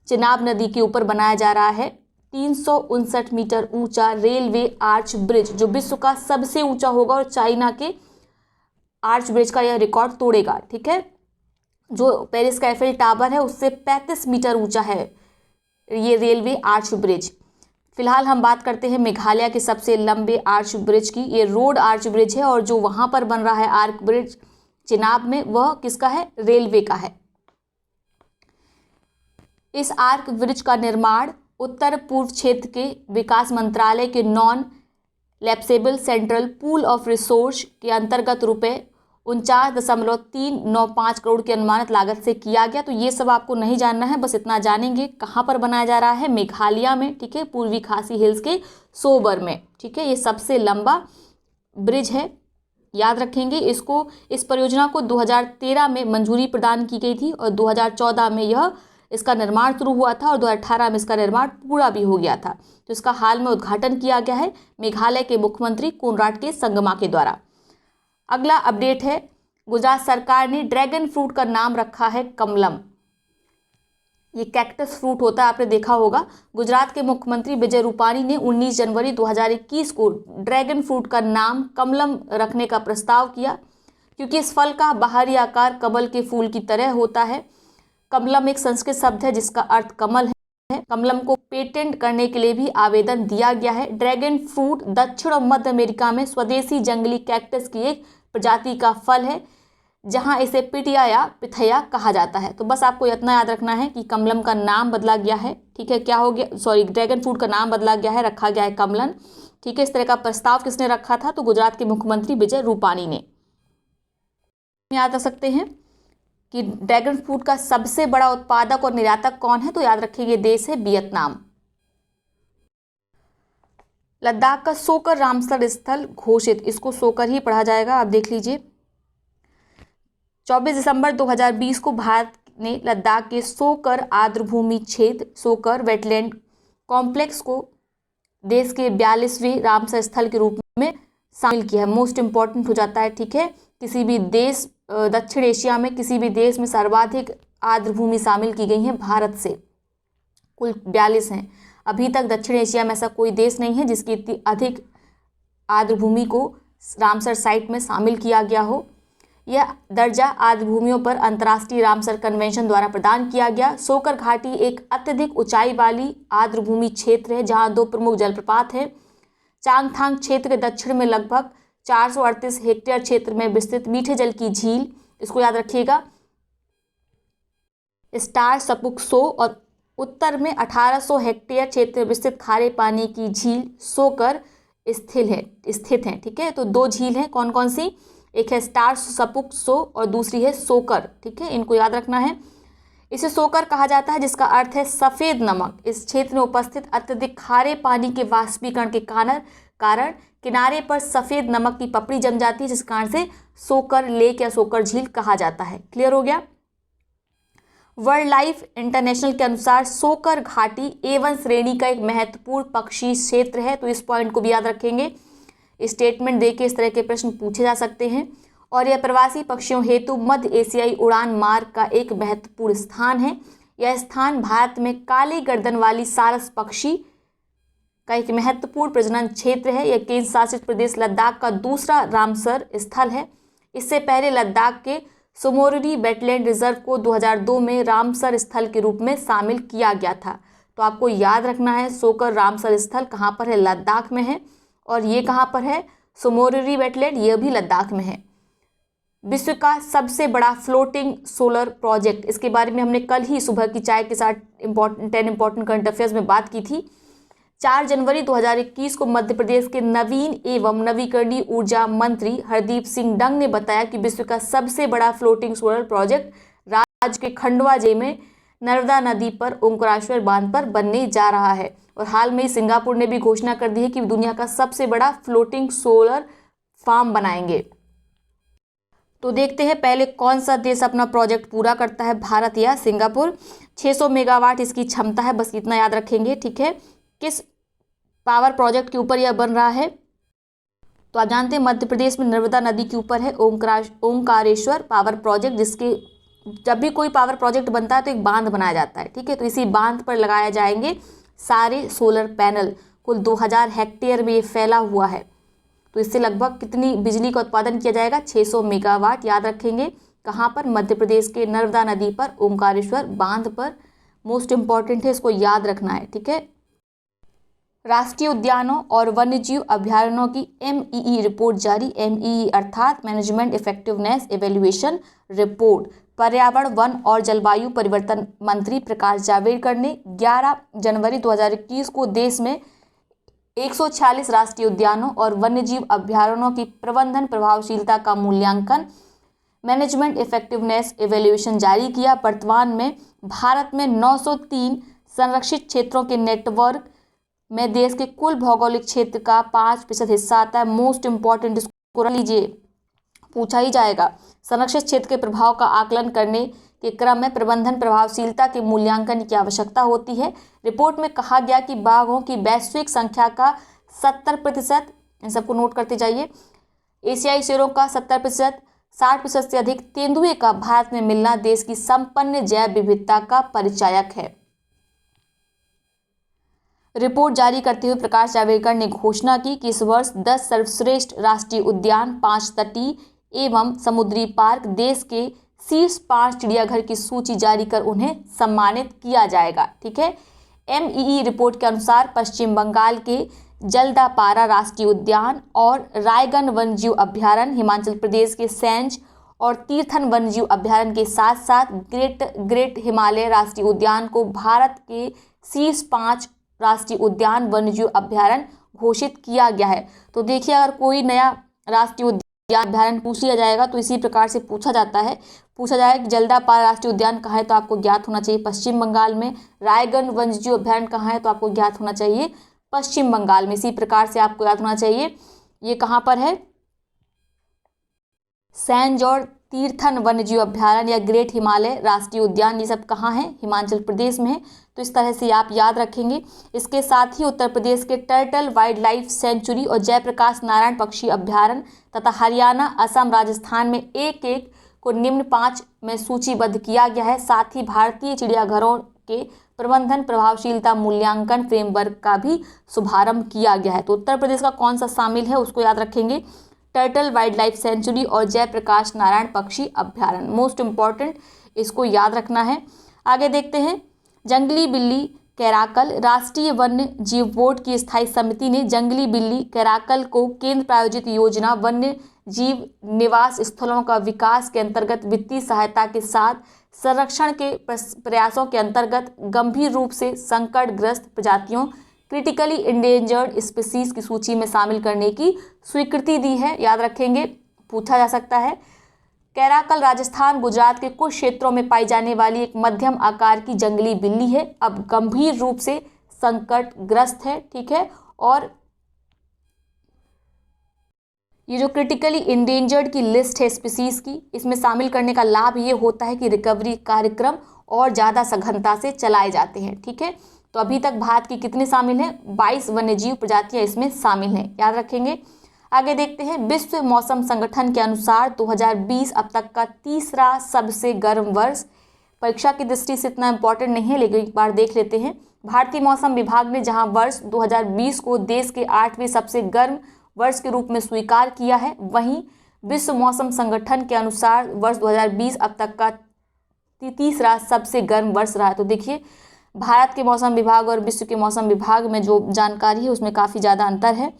चिनाब नदी के ऊपर बनाया जा रहा है 359 मीटर ऊंचा रेलवे आर्च ब्रिज, जो विश्व का सबसे ऊंचा होगा और चाइना के आर्च ब्रिज का यह रिकॉर्ड तोड़ेगा। ठीक है, जो पेरिस का एफिल टावर है उससे 35 मीटर ऊंचा है ये रेलवे आर्च ब्रिज। फिलहाल हम बात करते हैं मेघालय के सबसे लंबे आर्च ब्रिज की। ये रोड आर्च ब्रिज है और जो वहां पर बन रहा है आर्क ब्रिज चिनाब में, वह किसका है? रेलवे का है। इस आर्क ब्रिज का निर्माण उत्तर पूर्व क्षेत्र के विकास मंत्रालय के non lapsable central pool of resource के अंतर्गत ₹49.395 करोड़ की अनुमानित लागत से किया गया। तो ये सब आपको नहीं जानना है, बस इतना जानेंगे कहाँ पर बनाया जा रहा है? मेघालय में। ठीक है, पूर्वी खासी हिल्स के सोबर में। ठीक है, ये सबसे लंबा ब्रिज है याद रखेंगे इसको। इस परियोजना को 2013 में मंजूरी प्रदान की गई थी और 2014 में इसका निर्माण शुरू हुआ था और 2018 में इसका निर्माण पूरा भी हो गया था। तो इसका हाल में उद्घाटन किया गया है मेघालय के मुख्यमंत्री कोनराड के संगमा के द्वारा। अगला अपडेट है, गुजरात सरकार ने ड्रैगन फ्रूट का नाम रखा है कमलम। ये कैक्टस फ्रूट होता है, आपने देखा होगा। गुजरात के मुख्यमंत्री विजय रूपाणी ने 19 जनवरी 2021 को ड्रैगन फ्रूट का नाम कमलम रखने का प्रस्ताव किया, क्योंकि इस फल का बाहरी आकार कमल के फूल की तरह होता है। कमलम एक संस्कृत शब्द है जिसका अर्थ कमल है। कमलम को पेटेंट करने के लिए भी आवेदन दिया गया है। ड्रैगन फ्रूट दक्षिण और मध्य अमेरिका में स्वदेशी जंगली कैक्टस की एक प्रजाति का फल है, जहां इसे पिटिया या पिथया कहा जाता है। तो बस आपको इतना याद रखना है कि कमलम का नाम बदला गया है, ठीक है। क्या हो गया, सॉरी, ड्रैगन फ्रूट का नाम बदला गया है, रखा गया है कमलन, ठीक है। इस तरह का प्रस्ताव किसने रखा था, तो गुजरात के मुख्यमंत्री विजय रूपाणी ने। याद रख सकते हैं कि ड्रैगन फ्रूट का सबसे बड़ा उत्पादक और निर्यातक कौन है, तो याद रखिए देश है वियतनाम। लद्दाख का सोकर रामसर स्थल घोषित, इसको सोकर ही पढ़ा जाएगा, आप देख लीजिए। 24 दिसंबर 2020 को भारत ने लद्दाख के सोकर आर्द्रभूमि क्षेत्र सोकर वेटलैंड कॉम्प्लेक्स को देश के 42वें रामसर स्थल के रूप में शामिल किया है। मोस्ट इंपॉर्टेंट हो जाता है, ठीक है। किसी भी देश, दक्षिण एशिया में किसी भी देश में सर्वाधिक आर्द्रभूमि शामिल की गई है भारत से, कुल 42 हैं। अभी तक दक्षिण एशिया में ऐसा कोई देश नहीं है जिसकी इतनी अधिक आर्द्रभूमि को रामसर साइट में शामिल किया गया हो। यह दर्जा आर्द्रभूमियों पर अंतर्राष्ट्रीय रामसर कन्वेंशन द्वारा प्रदान किया गया। सोकर घाटी एक अत्यधिक ऊंचाई वाली आर्द्रभूमि क्षेत्र है जहां 2 प्रमुख जलप्रपात हैं। चांगथांग क्षेत्र के दक्षिण में लगभग 438 हेक्टेयर क्षेत्र में विस्तृत मीठे जल की झील, इसको याद रखिएगा, स्टार सपुक सो, और उत्तर में 1800 हेक्टेयर क्षेत्र में विस्तृत खारे पानी की झील सोकर स्थित है, ठीक है। तो 2 झील हैं, कौन कौन सी, एक है स्टार सपुक सो और दूसरी है सोकर, ठीक है। इनको याद रखना है। इसे सोकर कहा जाता है जिसका अर्थ है सफ़ेद नमक। इस क्षेत्र में उपस्थित अत्यधिक खारे पानी के वाष्पीकरण के कारण किनारे पर सफ़ेद नमक की पपड़ी जम जाती है, जिस कारण से सोकर लेक या सोकर झील कहा जाता है। क्लियर हो गया। वर्ल्ड लाइफ इंटरनेशनल के अनुसार सोकर घाटी A1 श्रेणी का एक महत्वपूर्ण पक्षी क्षेत्र है, तो इस पॉइंट को भी याद रखेंगे। स्टेटमेंट देके इस तरह के प्रश्न पूछे जा सकते हैं। और यह प्रवासी पक्षियों हेतु मध्य एशियाई उड़ान मार्ग का एक महत्वपूर्ण स्थान है। यह स्थान भारत में काले गर्दन वाली सारस पक्षी का एक महत्वपूर्ण प्रजनन क्षेत्र है। यह केंद्र शासित प्रदेश लद्दाख का दूसरा रामसर स्थल है। इससे पहले लद्दाख के सुमोरी वेटलैंड रिजर्व को 2002 में रामसर स्थल के रूप में शामिल किया गया था। तो आपको याद रखना है सोकर रामसर स्थल कहाँ पर है, लद्दाख में है। और ये कहाँ पर है, सुमोरी वेटलैंड, ये भी लद्दाख में है। विश्व का सबसे बड़ा फ्लोटिंग सोलर प्रोजेक्ट, इसके बारे में हमने कल ही सुबह की चाय के साथ 10 इंपॉर्टेंट करंट अफेयर्स में बात की थी। 4 जनवरी 2021 को मध्य प्रदेश के नवीन एवं नवीकरणीय ऊर्जा मंत्री हरदीप सिंह डंग ने बताया कि विश्व का सबसे बड़ा फ्लोटिंग सोलर प्रोजेक्ट राज्य के खंडवा जिले में नर्मदा नदी पर ओंकारेश्वर बांध पर बनने जा रहा है। और हाल में सिंगापुर ने भी घोषणा कर दी है कि दुनिया का सबसे बड़ा फ्लोटिंग सोलर फार्म बनाएंगे। तो देखते हैं पहले कौन सा देश अपना प्रोजेक्ट पूरा करता है, भारत या सिंगापुर। 600 मेगावाट इसकी क्षमता है, बस इतना याद रखेंगे, ठीक है। किस पावर प्रोजेक्ट के ऊपर यह बन रहा है, तो आप जानते हैं मध्य प्रदेश में नर्मदा नदी के ऊपर है ओंकारेश्वर पावर प्रोजेक्ट, जिसके जब भी कोई पावर प्रोजेक्ट बनता है तो एक बांध बनाया जाता है, ठीक है। तो इसी बांध पर लगाया जाएंगे सारे सोलर पैनल। कुल 2000 हेक्टेयर में ये फैला हुआ है। तो इससे लगभग कितनी बिजली का उत्पादन किया जाएगा, 600 मेगावाट। याद रखेंगे कहाँ पर, मध्य प्रदेश के नर्मदा नदी पर ओंकारेश्वर बांध पर। मोस्ट इंपॉर्टेंट है, इसको याद रखना है, ठीक है। राष्ट्रीय उद्यानों और वन्यजीव अभयारण्यों की MEE रिपोर्ट जारी। MEE अर्थात मैनेजमेंट इफेक्टिवनेस इवैल्यूएशन रिपोर्ट पर्यावरण, वन और जलवायु परिवर्तन मंत्री प्रकाश जावड़ेकर ने 11 जनवरी 2021 को देश में 146 राष्ट्रीय उद्यानों और वन्यजीव अभयारण्यों की प्रबंधन प्रभावशीलता का मूल्यांकन मैनेजमेंट इफेक्टिवनेस इवैल्यूएशन जारी किया। वर्तमान में भारत में 903 संरक्षित क्षेत्रों के नेटवर्क में देश के कुल भौगोलिक क्षेत्र का 5% हिस्सा आता है। मोस्ट इंपॉर्टेंट, इसको रख लीजिए, पूछा ही जाएगा। संरक्षित क्षेत्र के प्रभाव का आकलन करने के क्रम में प्रबंधन प्रभावशीलता के मूल्यांकन की आवश्यकता होती है। रिपोर्ट में कहा गया कि बाघों की वैश्विक संख्या का 70%, इन सबको नोट करते जाइए, एशियाई शेरों का 70%, 60% से अधिक तेंदुए का भारत में मिलना देश की संपन्न जैव विविधता का परिचायक है। रिपोर्ट जारी करते हुए प्रकाश जावड़ेकर ने घोषणा की कि इस वर्ष 10 सर्वश्रेष्ठ राष्ट्रीय उद्यान, 5 तटीय एवं समुद्री पार्क, देश के शीर्ष 5 चिड़ियाघर की सूची जारी कर उन्हें सम्मानित किया जाएगा। ठीक है। MII रिपोर्ट के अनुसार पश्चिम बंगाल के जलदापारा राष्ट्रीय उद्यान और रायगन वन्यजीव अभ्यारण्य, हिमाचल प्रदेश के सैंज और तीर्थन वन्यजीव अभ्यारण्य के साथ साथ ग्रेट हिमालय राष्ट्रीय उद्यान को भारत के शीर्ष 5 राष्ट्रीय उद्यान वन्यजीव अभ्यारण्य घोषित किया गया है। तो देखिए, अगर कोई नया राष्ट्रीय उद्यान अभ्यारण्य पूछ लिया जाएगा तो इसी प्रकार से पूछा जाएगा कि जलदापारा राष्ट्रीय उद्यान कहाँ है, तो आपको ज्ञात होना चाहिए पश्चिम बंगाल में। रायगन वन्यजीव अभ्यारण्य कहाँ है, तो आपको ज्ञात होना चाहिए पश्चिम बंगाल में। इसी प्रकार से आपको याद होना चाहिए ये कहाँ पर है, सैंज और तीर्थन वन्यजीव अभ्यारण्य या ग्रेट हिमालय राष्ट्रीय उद्यान, ये सब कहाँ है, हिमाचल प्रदेश में है। तो इस तरह से आप याद रखेंगे। इसके साथ ही उत्तर प्रदेश के टर्टल वाइल्ड लाइफ सेंचुरी और जयप्रकाश नारायण पक्षी अभ्यारण्य तथा हरियाणा, असम, राजस्थान में एक एक को निम्न 5 में सूचीबद्ध किया गया है। साथ ही भारतीय चिड़ियाघरों के प्रबंधन प्रभावशीलता मूल्यांकन फ्रेमवर्क का भी शुभारंभ किया गया है। तो उत्तर प्रदेश का कौन सा शामिल है उसको याद रखेंगे, टर्टल वाइल्ड लाइफ सेंचुरी और जयप्रकाश नारायण पक्षी अभ्यारण्य, मोस्ट इंपॉर्टेंट, इसको याद रखना है। आगे देखते हैं। जंगली बिल्ली कैराकल, राष्ट्रीय वन्य जीव बोर्ड की स्थायी समिति ने जंगली बिल्ली कैराकल को केंद्र प्रायोजित योजना वन्य जीव निवास स्थलों का विकास के अंतर्गत वित्तीय सहायता के साथ संरक्षण के प्रयासों के अंतर्गत गंभीर रूप से संकटग्रस्त प्रजातियों, क्रिटिकली इंडेंजर्ड स्पीसीज की सूची में शामिल करने की स्वीकृति दी है। याद रखेंगे, पूछा जा सकता है। कैराकल राजस्थान, गुजरात के कुछ क्षेत्रों में पाई जाने वाली एक मध्यम आकार की जंगली बिल्ली है। अब गंभीर रूप से संकटग्रस्त है। ठीक है। और ये जो क्रिटिकली इंडेंजर्ड की लिस्ट है स्पीसीज की, इसमें शामिल करने का लाभ ये होता है कि रिकवरी कार्यक्रम और ज़्यादा सघनता से चलाए जाते हैं। ठीक है। तो अभी तक भारत की कितने शामिल हैं, 22 वन्यजीव प्रजातियां इसमें शामिल हैं, याद रखेंगे। आगे देखते हैं। विश्व मौसम संगठन के अनुसार 2020 अब तक का तीसरा सबसे गर्म वर्ष, परीक्षा की दृष्टि से इतना इंपॉर्टेंट नहीं है लेकिन एक बार देख लेते हैं। भारतीय मौसम विभाग ने जहां वर्ष 2020 को देश के 8वें सबसे गर्म वर्ष के रूप में स्वीकार किया है, वहीं विश्व मौसम संगठन के अनुसार वर्ष 2020 अब तक का तीसरा सबसे गर्म वर्ष रहा है। तो देखिए, भारत के मौसम विभाग और विश्व के मौसम विभाग में जो जानकारी है उसमें काफ़ी ज़्यादा अंतर है।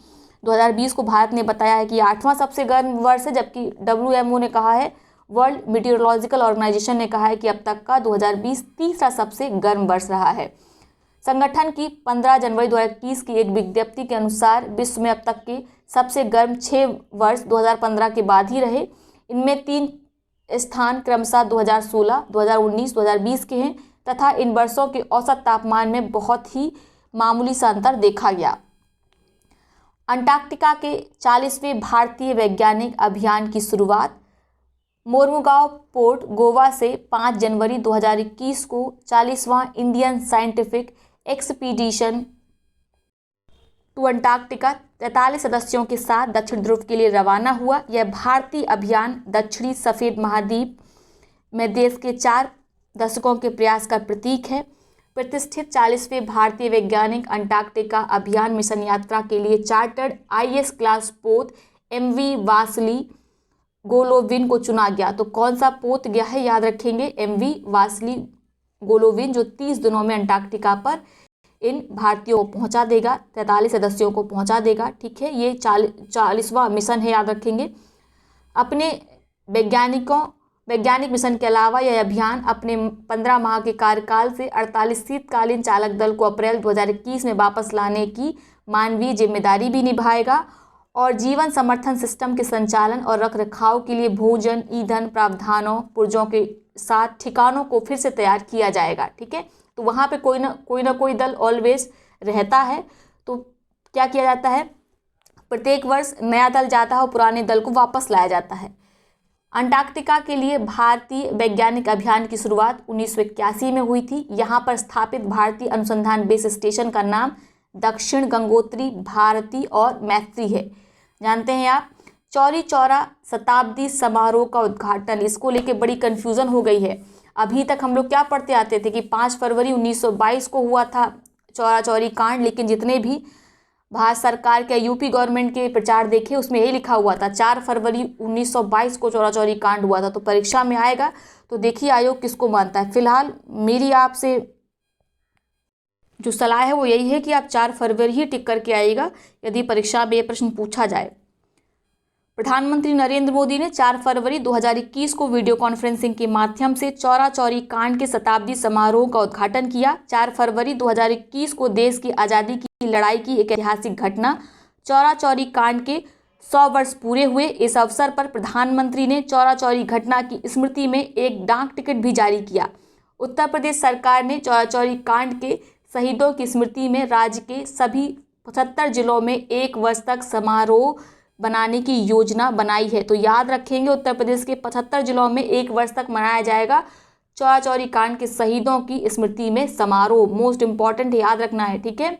2020 को भारत ने बताया है कि 8वां सबसे गर्म वर्ष है, जबकि WMO ने कहा है, वर्ल्ड मीटियोरोलॉजिकल ऑर्गेनाइजेशन ने कहा है कि अब तक का 2020 तीसरा सबसे गर्म वर्ष रहा है। संगठन की 15 जनवरी 2021 की एक विज्ञप्ति के अनुसार विश्व में अब तक के सबसे गर्म 6 वर्ष 2015 के बाद ही रहे। इनमें 3 स्थान क्रमशः 2016, 2019, 2020 के हैं तथा इन वर्षों के औसत तापमान में बहुत ही मामूली सा अंतर देखा गया। अंटार्कटिका के 40वें भारतीय वैज्ञानिक अभियान की शुरुआत मोरमुगांव पोर्ट गोवा से 5 जनवरी 2021 को 40वां Indian scientific expedition to Antarctica 43 सदस्यों के साथ दक्षिण ध्रुव के लिए रवाना हुआ। यह भारतीय अभियान दक्षिणी सफ़ेद महाद्वीप में देश के 4 दशकों के प्रयास का प्रतीक है। प्रतिष्ठित 40वें भारतीय वैज्ञानिक अंटार्कटिका अभियान मिशन यात्रा के लिए चार्टर्ड IS क्लास पोत MV वासली गोलोविन को चुना गया। तो कौन सा पोत गया है, याद रखेंगे, MV वासली गोलोविन, जो 30 दिनों में अंटार्कटिका पर इन भारतीयों को पहुंचा देगा, 43 सदस्यों को पहुंचा देगा। ठीक है, ये 40वां मिशन है, याद रखेंगे। अपने वैज्ञानिक मिशन के अलावा यह अभियान अपने 15 माह के कार्यकाल से 48 शीतकालीन चालक दल को अप्रैल 2021 में वापस लाने की मानवीय जिम्मेदारी भी निभाएगा और जीवन समर्थन सिस्टम के संचालन और रखरखाव के लिए भोजन, ईंधन प्रावधानों, पुर्जों के साथ ठिकानों को फिर से तैयार किया जाएगा। ठीक है, तो वहाँ पे कोई ना कोई दल ऑलवेज रहता है। तो क्या किया जाता है, प्रत्येक वर्ष नया दल जाता है और पुराने दल को वापस लाया जाता है। अंटार्कटिका के लिए भारतीय वैज्ञानिक अभियान की शुरुआत 1981 में हुई थी। यहाँ पर स्थापित भारतीय अनुसंधान बेस स्टेशन का नाम दक्षिण गंगोत्री, भारती और मैत्री है। जानते हैं आप। चौरी चौरा शताब्दी समारोह का उद्घाटन, इसको लेके बड़ी कन्फ्यूज़न हो गई है। अभी तक हम लोग क्या पढ़ते आते थे कि 5 फरवरी 1922 को हुआ था चौरा चौरी कांड, लेकिन जितने भी भारत सरकार के यूपी गवर्नमेंट के प्रचार देखे उसमें यही लिखा हुआ था 4 फरवरी 1922 को चौरा चौरी कांड हुआ था। तो परीक्षा में आएगा तो देखिए आयोग किसको मानता है। फिलहाल मेरी आपसे जो सलाह है वो यही है कि आप 4 फरवरी ही टिक करके आइएगा यदि परीक्षा में ये प्रश्न पूछा जाए। प्रधानमंत्री नरेंद्र मोदी ने 4 फरवरी 2021 को वीडियो कॉन्फ्रेंसिंग के माध्यम से चौरा चौरी कांड के शताब्दी समारोह का उद्घाटन किया। 4 फरवरी 2021 को देश की आज़ादी की लड़ाई की एक ऐतिहासिक घटना चौरा चौरी कांड के 100 वर्ष पूरे हुए। इस अवसर पर प्रधानमंत्री ने चौरा चौरी घटना की स्मृति में एक डाक टिकट भी जारी किया। उत्तर प्रदेश सरकार ने चौरा चौरी कांड के शहीदों की स्मृति में राज्य के सभी 75 जिलों में 1 वर्ष तक समारोह बनाने की योजना बनाई है। तो याद रखेंगे, उत्तर प्रदेश के 75 जिलों में 1 वर्ष तक मनाया जाएगा चौरा चौरी कांड के शहीदों की स्मृति में समारोह। मोस्ट इंपॉर्टेंट याद रखना है, ठीक है।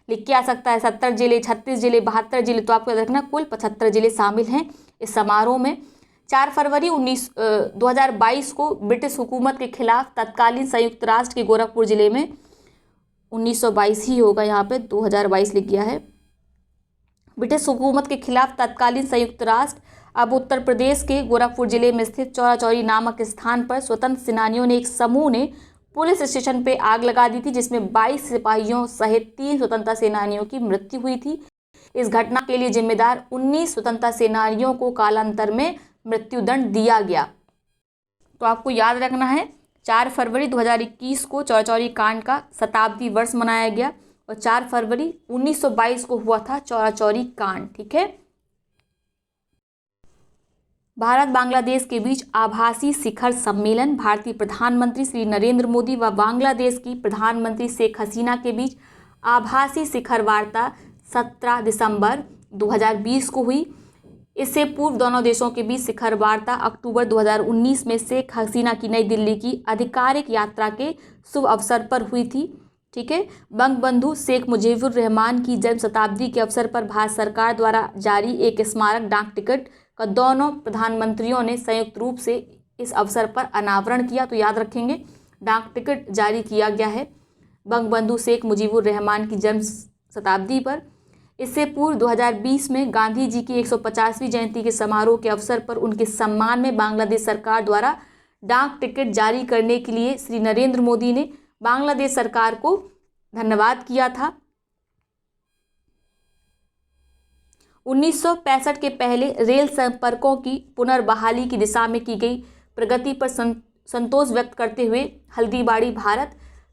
लिख के आ सकता है 70 जिले, 36 जिले, 72 जिले, तो आपको याद रखना कुल 75 जिले शामिल हैं इस समारोह में। 4 फरवरी 2022 को ब्रिटिश हुकूमत के खिलाफ तत्कालीन संयुक्त राष्ट्र के गोरखपुर जिले में 1922 ही होगा, यहाँ पे 2022 लिख गया है। ब्रिटिश हुकूमत के खिलाफ तत्कालीन संयुक्त राष्ट्र अब उत्तर प्रदेश के गोरखपुर जिले में स्थित चौरा चौरी नामक स्थान पर स्वतंत्र सेनानियों ने एक समूह ने पुलिस स्टेशन पे आग लगा दी थी, जिसमें 22 सिपाहियों सहित 3 स्वतंत्रता सेनानियों की मृत्यु हुई थी। इस घटना के लिए जिम्मेदार 19 स्वतंत्रता सेनानियों को कालांतर में मृत्युदंड दिया गया। तो आपको याद रखना है 4 फरवरी 2021 को चौरा चौरी कांड का शताब्दी वर्ष मनाया गया और 4 फरवरी 1922 को हुआ था चौरा चौरी कांड, ठीक है। भारत बांग्लादेश के बीच आभासी शिखर सम्मेलन। भारतीय प्रधानमंत्री श्री नरेंद्र मोदी व बांग्लादेश की प्रधानमंत्री शेख हसीना के बीच आभासी शिखर वार्ता 17 दिसंबर 2020 को हुई। इससे पूर्व दोनों देशों के बीच शिखर वार्ता अक्टूबर 2019 में शेख हसीना की नई दिल्ली की आधिकारिक यात्रा के शुभ अवसर पर हुई थी, ठीक है। बंगबंधु शेख मुजीबुर रहमान की जन्म शताब्दी के अवसर पर भारत सरकार द्वारा जारी एक स्मारक डाक टिकट का दोनों प्रधानमंत्रियों ने संयुक्त रूप से इस अवसर पर अनावरण किया। तो याद रखेंगे डाक टिकट जारी किया गया है बंगबंधु शेख मुजीबुर रहमान की जन्म शताब्दी पर। इससे पूर्व 2020 में गांधी जी की 150वीं जयंती के समारोह के अवसर पर उनके सम्मान में बांग्लादेश सरकार द्वारा डाक टिकट जारी करने के लिए श्री नरेंद्र मोदी ने बांग्लादेश सरकार को धन्यवाद किया था। 1965 के पहले रेल संपर्कों की पुनर्बहाली की दिशा में की गई प्रगति पर संतोष व्यक्त करते हुए हल्दीबाड़ी भारत,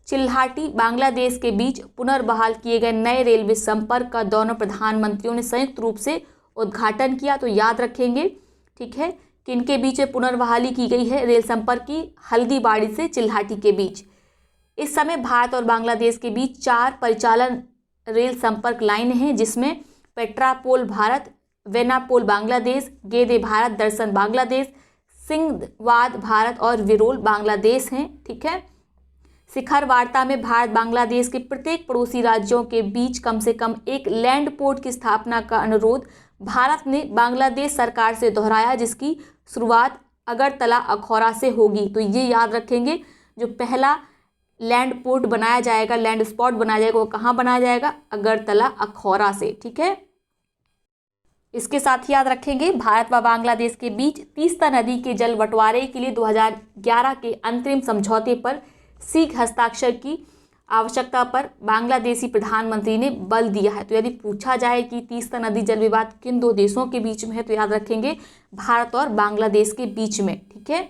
चिल्हाटी बांग्लादेश के बीच पुनर्बहाल किए गए नए रेलवे संपर्क का दोनों प्रधानमंत्रियों ने संयुक्त रूप से उद्घाटन किया। तो याद रखेंगे, ठीक है, कि इनके बीच पुनर्बहाली की गई है रेल संपर्क की हल्दीबाड़ी से चिल्हाटी के बीच। इस समय भारत और बांग्लादेश के बीच 4 परिचालन रेल संपर्क लाइन हैं, जिसमें पेट्रापोल भारत, वेनापोल बांग्लादेश, गेदे भारत दर्शन बांग्लादेश, सिंधवाद भारत और विरोल बांग्लादेश हैं, ठीक है। शिखर वार्ता में भारत बांग्लादेश के प्रत्येक पड़ोसी राज्यों के बीच कम से कम एक लैंड पोर्ट की स्थापना का अनुरोध भारत ने बांग्लादेश सरकार से दोहराया, जिसकी शुरुआत अगरतला अखौरा से होगी। तो ये याद रखेंगे, जो पहला लैंड पोर्ट बनाया जाएगा, लैंड स्पॉट बनाया जाएगा, वो कहाँ बनाया जाएगा? अगरतला अखौरा से, ठीक है। इसके साथ ही याद रखेंगे भारत व बांग्लादेश के बीच तीस्ता नदी के जल बंटवारे के लिए 2011 के अंतरिम समझौते पर शीघ्र हस्ताक्षर की आवश्यकता पर बांग्लादेशी प्रधानमंत्री ने बल दिया है। तो यदि पूछा जाए कि तीस्ता नदी जल विवाद किन 2 देशों के बीच में है, तो याद रखेंगे भारत और बांग्लादेश के बीच में, ठीक है।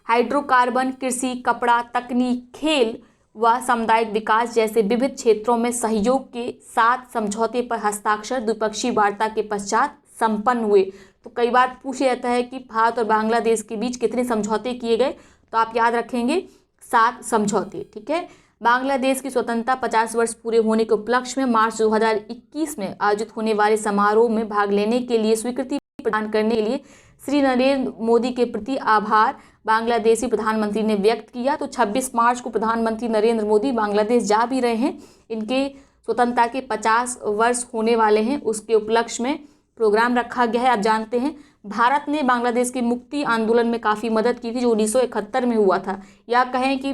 हाइड्रोकार्बन, कृषि, कपड़ा, तकनीक, खेल व सामुदायिक विकास जैसे विविध क्षेत्रों में सहयोग के साथ समझौते पर हस्ताक्षर द्विपक्षीय वार्ता के पश्चात संपन्न हुए। तो कई बार पूछा जाता है कि भारत और बांग्लादेश के बीच कितने समझौते किए गए, तो आप याद रखेंगे 7 समझौते, ठीक है। बांग्लादेश की स्वतंत्रता 50 वर्ष पूरे होने के उपलक्ष्य में मार्च 2021 में आयोजित होने वाले समारोह में भाग लेने के लिए स्वीकृति प्रदान करने के लिए श्री नरेंद्र मोदी के प्रति आभार बांग्लादेशी प्रधानमंत्री ने व्यक्त किया। तो 26 मार्च को प्रधानमंत्री नरेंद्र मोदी बांग्लादेश जा भी रहे हैं। इनके स्वतंत्रता के 50 वर्ष होने वाले हैं, उसके उपलक्ष्य में प्रोग्राम रखा गया है। आप जानते हैं भारत ने बांग्लादेश के मुक्ति आंदोलन में काफ़ी मदद की थी जो 1971 में हुआ था। या कहें कि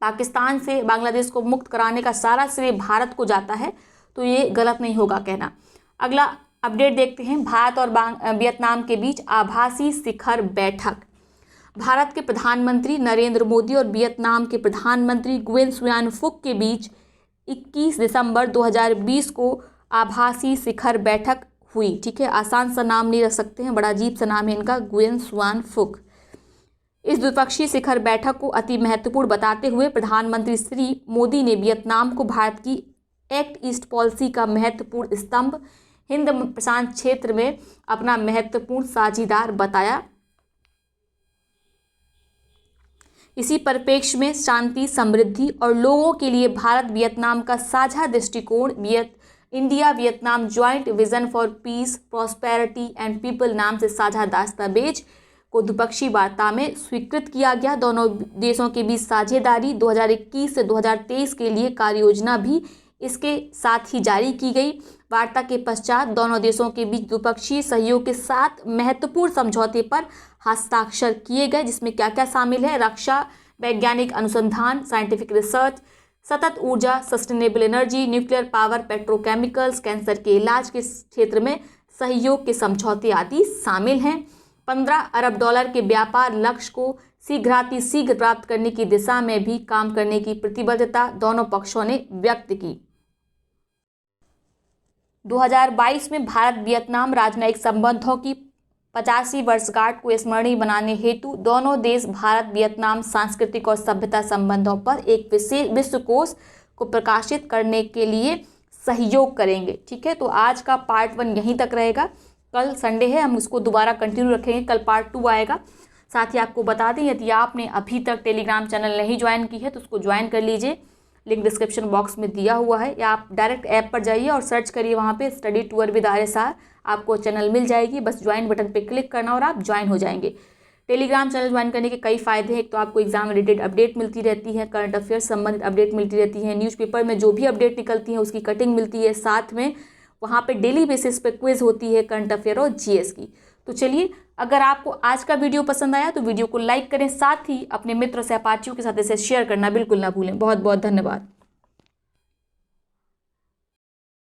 पाकिस्तान से बांग्लादेश को मुक्त कराने का सारा श्रेय भारत को जाता है, तो ये गलत नहीं होगा कहना। अगला अपडेट देखते हैं, भारत और वियतनाम के बीच आभासी शिखर बैठक। भारत के प्रधानमंत्री नरेंद्र मोदी और वियतनाम के प्रधानमंत्री गुएन सुआन फुक के बीच 21 दिसंबर 2020 को आभासी शिखर बैठक हुई। ठीक है, आसान सा नाम नहीं रख सकते हैं, बड़ा अजीब सा नाम है इनका, गुएन सुआन फुक। इस द्विपक्षीय शिखर बैठक को अति महत्वपूर्ण बताते हुए प्रधानमंत्री श्री मोदी ने वियतनाम को भारत की एक्ट ईस्ट पॉलिसी का महत्वपूर्ण स्तंभ, हिंद प्रशांत क्षेत्र में अपना महत्वपूर्ण साझेदार बताया। इसी परिप्रेक्ष्य में शांति, समृद्धि और लोगों के लिए भारत वियतनाम का साझा दृष्टिकोण India Vietnam joint vision for piece, prosperity and people नाम से साझा दस्तावेज को द्विपक्षीय वार्ता में स्वीकृत किया गया। दोनों देशों के बीच साझेदारी 2021 से 2023 के लिए कार्य योजना भी इसके साथ ही जारी की गई। वार्ता के पश्चात दोनों देशों के बीच द्विपक्षीय सहयोग के 7 महत्वपूर्ण समझौते पर हस्ताक्षर किए गए, जिसमें क्या क्या शामिल है, रक्षा, वैज्ञानिक अनुसंधान, साइंटिफिक रिसर्च, सतत ऊर्जा, sustainable energy, nuclear power, petrochemicals, cancer के इलाज के क्षेत्र में सहयोग के समझौते आदि शामिल हैं। 15 अरब डॉलर के व्यापार लक्ष्य को शीघ्र प्राप्त करने की दिशा में भी काम करने की प्रतिबद्धता दोनों पक्षों ने व्यक्त की। 2022 में भारत वियतनाम राजनयिक संबंधों की 85वीं वर्षगांठ को स्मरणीय बनाने हेतु दोनों देश भारत वियतनाम सांस्कृतिक और सभ्यता संबंधों पर एक विशेष विश्वकोश को प्रकाशित करने के लिए सहयोग करेंगे। ठीक है, तो आज का पार्ट 1 यहीं तक रहेगा। कल संडे है, हम उसको दोबारा कंटिन्यू रखेंगे, कल पार्ट 2 आएगा। साथ ही आपको बता दें, यदि आपने अभी तक टेलीग्राम चैनल नहीं ज्वाइन की है तो उसको ज्वाइन कर लीजिए, लिंक डिस्क्रिप्शन बॉक्स में दिया हुआ है, या आप डायरेक्ट ऐप पर जाइए और सर्च करिए वहाँ पे स्टडी टूर विद RSR, आपको चैनल मिल जाएगी। बस ज्वाइन बटन पे क्लिक करना और आप ज्वाइन हो जाएंगे। टेलीग्राम चैनल ज्वाइन करने के कई फ़ायदे हैं। एक तो आपको एग्जाम रिलेटेड अपडेट मिलती रहती है, करंट अफेयर्स संबंधित अपडेट मिलती रहती है, न्यूज़पेपर में जो भी अपडेट निकलती है उसकी कटिंग मिलती है, साथ में वहाँ पे डेली बेसिस पे क्विज होती है करंट अफेयर और GS की। तो चलिए, अगर आपको आज का वीडियो पसंद आया तो वीडियो को लाइक करें, साथ ही अपने मित्र सहपाठियों के साथ इसे शेयर करना बिल्कुल ना भूलें। बहुत बहुत धन्यवाद।